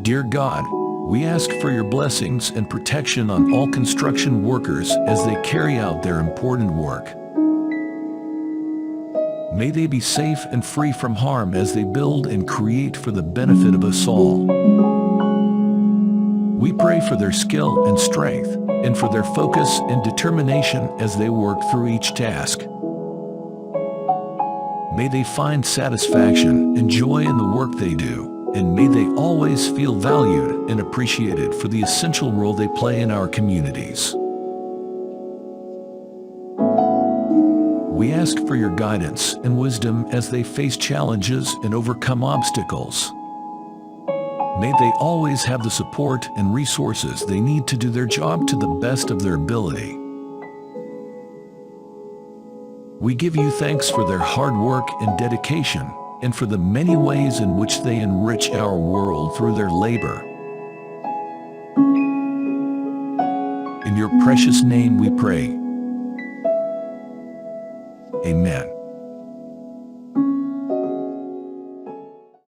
Dear God, we ask for your blessings and protection on all construction workers as they carry out their important work. May they be safe and free from harm as they build and create for the benefit of us all. We pray for their skill and strength, and for their focus and determination as they work through each task. May they find satisfaction and joy in the work they do, and may they always feel valued and appreciated for the essential role they play in our communities. We ask for your guidance and wisdom as they face challenges and overcome obstacles. May they always have the support and resources they need to do their job to the best of their ability. We give you thanks for their hard work and dedication, and for the many ways in which they enrich our world through their labor. In your precious name we pray. Amen.